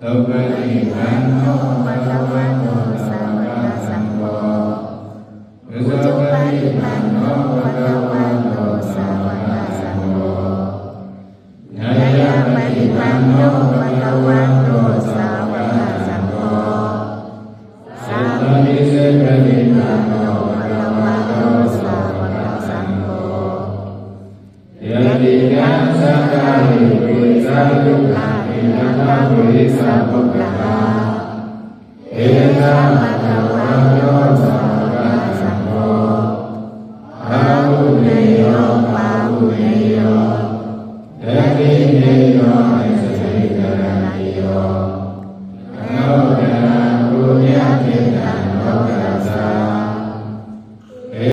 သုပတိဗံနောဘဂဝတောသဗ္ဗကသံဃောသုပတိဗံနောဘဂဝတောသဗ္ဗကသံဃောညာယပတိဗံနောဘဂဝတောသဗ္ဗကသံဃောသာဝတိစေပတိဗံနောဘဂဝတောသဗ္ဗကသံဃောယတိကံသက္ကာရိဝိသဒုက္ခဣနတဝိသဗုဒ္ဓဟာဧကမတဝါယောသဗ္ဗကသံဃောအာဟုနေယောပါဟုနေယောတတိနေယော